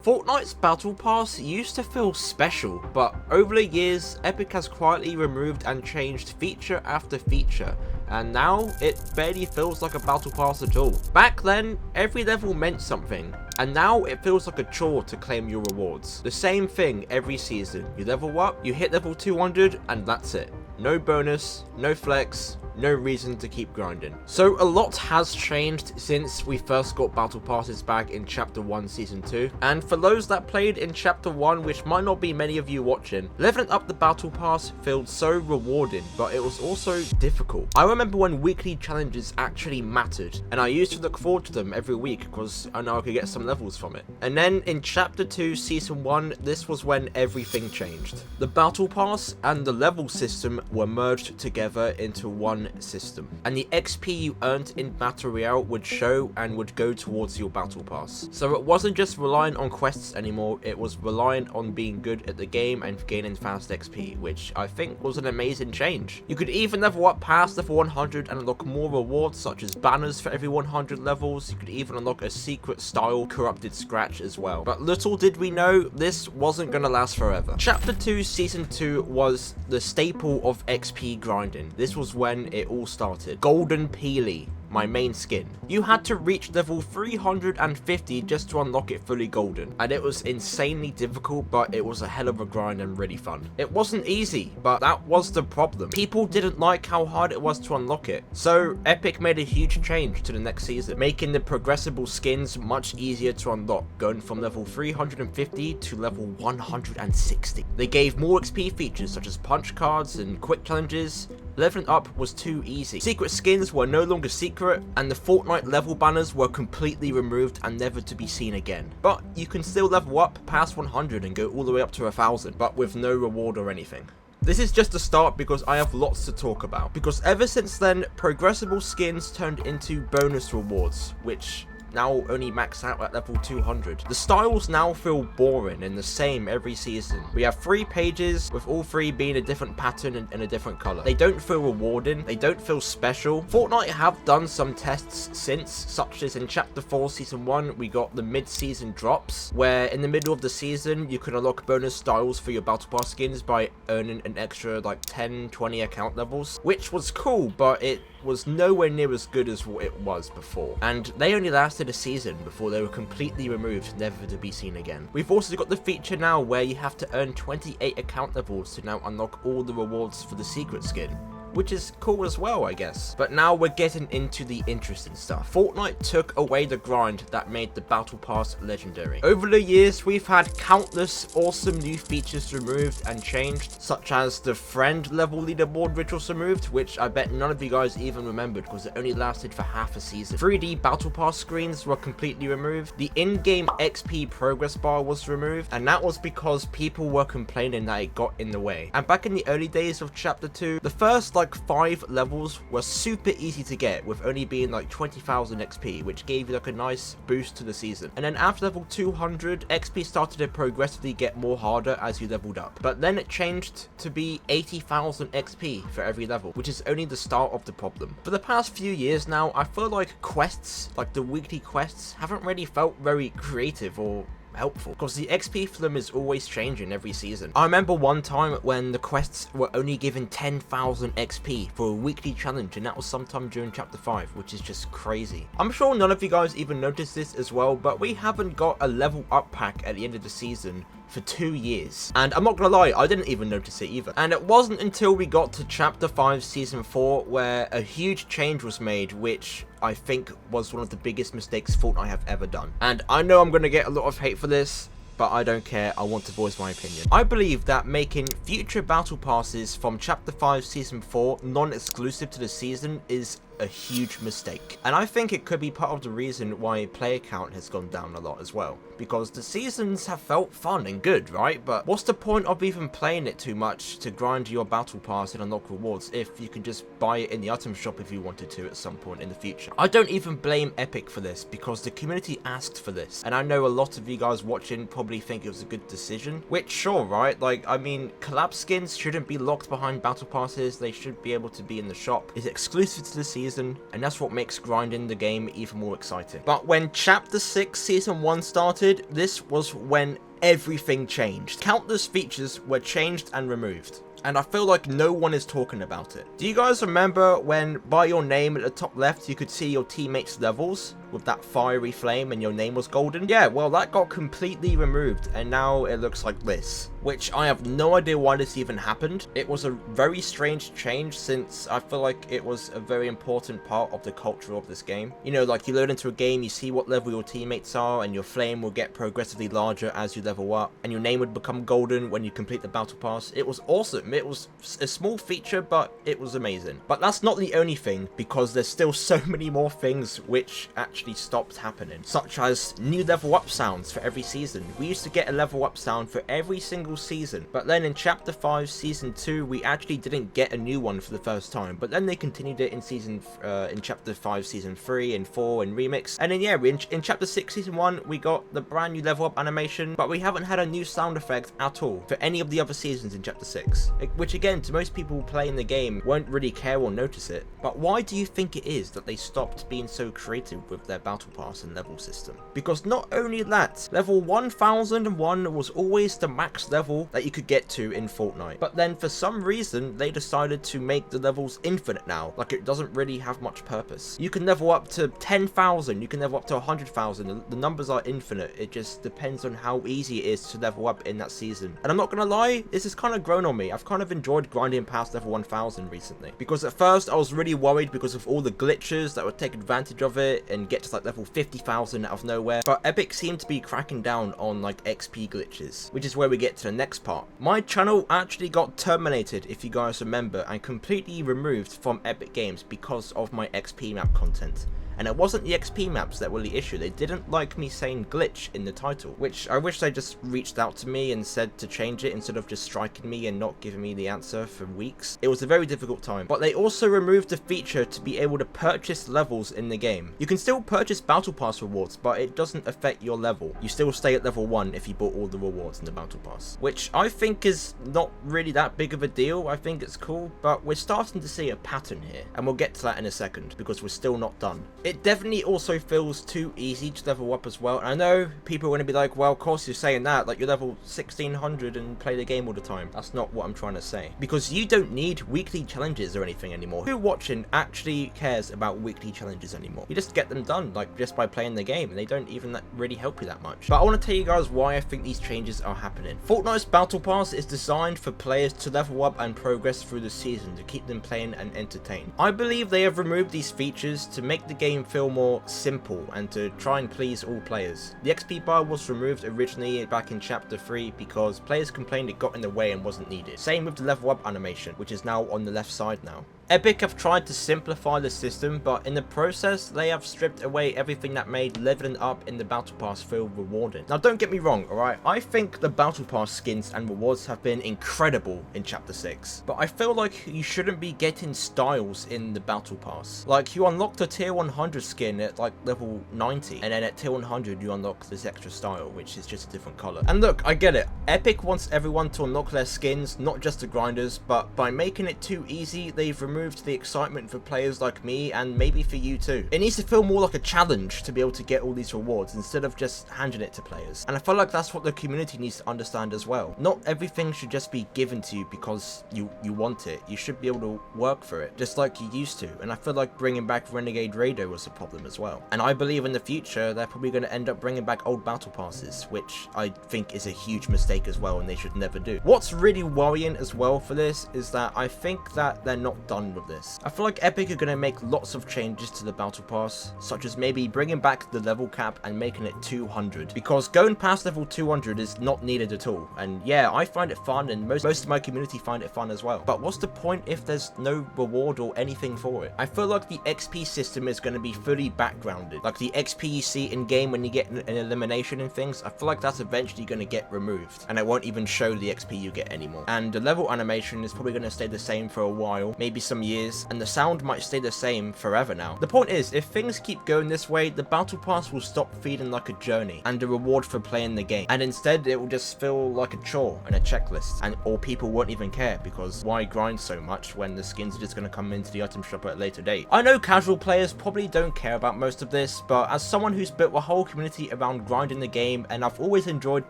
Fortnite's Battle Pass used to feel special, but over the years, Epic has quietly removed and changed feature after feature, and now it barely feels like a Battle Pass at all. Back then, every level meant something, and now it feels like a chore to claim your rewards. The same thing every season. You level up, you hit level 200, and that's it. No bonus, no flex, no reason to keep grinding. So a lot has changed since we first got Battle Passes back in Chapter 1 Season 2. And for those that played in Chapter 1, which might not be many of you watching, leveling up the Battle Pass felt so rewarding, but it was also difficult. I remember when weekly challenges actually mattered, and I used to look forward to them every week because I know I could get some levels from it. And then in Chapter 2 Season 1, this was when everything changed. The Battle Pass and the level system were merged together into one system, and the XP you earned in Battle Royale would show and would go towards your Battle Pass. So it wasn't just relying on quests anymore, it was reliant on being good at the game and gaining fast XP, which I think was an amazing change. You could even level up past level 100 and unlock more rewards such as banners for every 100 levels. You could even unlock a secret style corrupted scratch as well. But little did we know, this wasn't gonna last forever. Chapter 2 Season 2 was the staple of XP grinding. This was when it all started. Golden Peely, my main skin. You had to reach level 350 just to unlock it fully golden, and it was insanely difficult, but it was a hell of a grind and really fun. It wasn't easy, but that was the problem. People didn't like how hard it was to unlock it, so Epic made a huge change to the next season, making the progressible skins much easier to unlock, going from level 350 to level 160. They gave more XP features such as punch cards and quick challenges. Leveling up was too easy. Secret skins were no longer secret, and the Fortnite level banners were completely removed and never to be seen again. But you can still level up past 100 and go all the way up to 1000, but with no reward or anything. This is just the start because I have lots to talk about. Because ever since then, progressible skins turned into bonus rewards, which now only max out at level 200. The styles now feel boring and the same every season. We have 3 pages with all 3 being a different pattern and a different color. They don't feel rewarding, they don't feel special. Fortnite have done some tests since, such as in Chapter 4 Season 1 we got the mid-season drops, where in the middle of the season you could unlock bonus styles for your Battle Pass skins by earning an extra like 10-20 account levels, which was cool, but it was nowhere near as good as what it was before. And they only lasted a season before they were completely removed, never to be seen again. We've also got the feature now where you have to earn 28 account levels to now unlock all the rewards for the secret skin, which is cool as well, I guess. But now we're getting into the interesting stuff. Fortnite took away the grind that made the Battle Pass legendary. Over the years, we've had countless awesome new features removed and changed, such as the friend level leaderboard, which was removed, which I bet none of you guys even remembered because it only lasted for half a season. 3D Battle Pass screens were completely removed. The in-game XP progress bar was removed, and that was because people were complaining that it got in the way. And back in the early days of Chapter 2, the first like 5 levels were super easy to get, with only being like 20,000 XP, which gave you like a nice boost to the season. And then after level 200, XP started to progressively get more harder as you leveled up. But then it changed to be 80,000 XP for every level, which is only the start of the problem. For the past few years now, I feel like quests, like the weekly quests, haven't really felt very creative or helpful, because the XP for them is always changing every season. I remember one time when the quests were only given 10,000 XP for a weekly challenge, and that was sometime during Chapter 5, which is just crazy. I'm sure none of you guys even noticed this as well, but we haven't got a level up pack at the end of the season for 2 years. And I'm not gonna lie, I didn't even notice it either. And it wasn't until we got to Chapter 5 Season 4 where a huge change was made, which I think was one of the biggest mistakes Fortnite have ever done. And I know I'm gonna get a lot of hate for this, but I don't care, I want to voice my opinion. I believe that making future Battle Passes from Chapter 5 Season 4 non-exclusive to the season is a huge mistake. And I think it could be part of the reason why player count has gone down a lot as well, because the seasons have felt fun and good, right? But what's the point of even playing it too much to grind your Battle Pass and unlock rewards if you can just buy it in the item shop if you wanted to at some point in the future? I don't even blame Epic for this, because the community asked for this, and I know a lot of you guys watching probably think it was a good decision, which sure, right? Like, I mean, collab skins shouldn't be locked behind Battle Passes, they should be able to be in the shop. It's exclusive to the season, and that's what makes grinding the game even more exciting. But when Chapter 6 Season 1 started, started, this was when everything changed. Countless features were changed and removed, and I feel like no one is talking about it. Do you guys remember when by your name at the top left you could see your teammates' levels with that fiery flame and your name was golden? Yeah, well, that got completely removed and now it looks like this, which I have no idea why this even happened. It was a very strange change, since I feel like it was a very important part of the culture of this game. You know, like you load into a game, you see what level your teammates are, and your flame will get progressively larger as you level up, and your name would become golden when you complete the battle pass. It was awesome. It was a small feature, but it was amazing. But that's not the only thing, because there's still so many more things which actually stopped happening, such as new level up sounds for every season. We used to get a level up sound for every single season, but then in chapter 5 season 2 we actually didn't get a new one for the first time, but then they continued it in chapter 5 season 3 and 4 and remix, and then yeah, in chapter 6 season 1 we got the brand new level up animation, but we haven't had a new sound effect at all for any of the other seasons in chapter 6, which again, to most people playing the game, won't really care or notice it. But why do you think it is that they stopped being so creative with their battle pass and level system? Because not only that, level 1001 was always the max level that you could get to in Fortnite, but then for some reason they decided to make the levels infinite now. Like, it doesn't really have much purpose. You can level up to 10,000, you can level up to 100,000, the numbers are infinite. It just depends on how easy it is to level up in that season. And I'm not gonna lie, this has kind of grown on me. I've kind of enjoyed grinding past level 1000 recently, because at first I was really worried because of all the glitches that would take advantage of it and get to like level 50,000 out of nowhere, but Epic seemed to be cracking down on like XP glitches, which is where we get to the next part. My channel actually got terminated, if you guys remember, and completely removed from Epic Games because of my XP map content. And it wasn't the XP maps that were the issue. They didn't like me saying glitch in the title, which I wish they just reached out to me and said to change it instead of just striking me and not giving me the answer for weeks. It was a very difficult time. But they also removed the feature to be able to purchase levels in the game. You can still purchase Battle Pass rewards, but it doesn't affect your level. You still stay at level 1 if you bought all the rewards in the Battle Pass, which I think is not really that big of a deal. I think it's cool, but we're starting to see a pattern here, and we'll get to that in a second because we're still not done. It definitely also feels too easy to level up as well. And I know people are going to be like, well, of course you're saying that, like you're level 1600 and play the game all the time. That's not what I'm trying to say, because you don't need weekly challenges or anything anymore. Who watching actually cares about weekly challenges anymore? You just get them done like just by playing the game, and they don't even really help you that much. But I want to tell you guys why I think these changes are happening. Fortnite's Battle Pass is designed for players to level up and progress through the season to keep them playing and entertained. I believe they have removed these features to make the game feel more simple and to try and please all players. The XP bar was removed originally back in chapter 3 because players complained it got in the way and wasn't needed. Same with the level up animation, which is now on the left side now. Epic have tried to simplify the system, but in the process, they have stripped away everything that made leveling up in the Battle Pass feel rewarding. Now, don't get me wrong, alright? I think the Battle Pass skins and rewards have been incredible in Chapter 6, but I feel like you shouldn't be getting styles in the Battle Pass. Like, you unlock the tier 100 skin at, like, level 90, and then at tier 100, you unlock this extra style, which is just a different color. And look, I get it. Epic wants everyone to unlock their skins, not just the grinders, but by making it too easy, they've removed the excitement for players like me, and maybe for you too. It needs to feel more like a challenge to be able to get all these rewards instead of just handing it to players. And I feel like that's what the community needs to understand as well. Not everything should just be given to you because you want it. You should be able to work for it, just like you used to. And I feel like bringing back Renegade Radio was a problem as well. And I believe in the future, they're probably going to end up bringing back old battle passes, which I think is a huge mistake as well, and they should never do. What's really worrying as well for this is that I think that they're not done with this. I feel like Epic are going to make lots of changes to the Battle Pass, such as maybe bringing back the level cap and making it 200, because going past level 200 is not needed at all. And yeah, I find it fun, and most of my community find it fun as well. But what's the point if there's no reward or anything for it? I feel like the XP system is going to be fully backgrounded. Like the XP you see in game when you get an elimination and things, I feel like that's eventually going to get removed, and it won't even show the XP you get anymore. And the level animation is probably going to stay the same for a while. Maybe some some years, and the sound might stay the same forever now. The point is, if things keep going this way, the Battle Pass will stop feeling like a journey and a reward for playing the game, and instead it will just feel like a chore and a checklist, and or people won't even care, because why grind so much when the skins are just going to come into the item shop at a later date. I know casual players probably don't care about most of this, but as someone who's built a whole community around grinding the game, and I've always enjoyed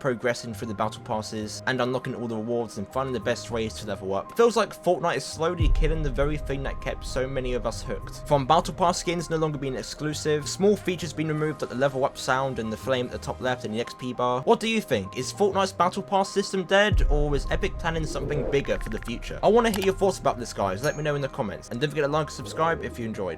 progressing through the Battle Passes and unlocking all the rewards and finding the best ways to level up, it feels like Fortnite is slowly killing the very thing that kept so many of us hooked. From Battle Pass skins no longer being exclusive, small features being removed like the level up sound and the flame at the top left and the XP bar. What do you think? Is Fortnite's Battle Pass system dead, or is Epic planning something bigger for the future? I want to hear your thoughts about this, guys. Let me know in the comments, and don't forget to like and subscribe if you enjoyed.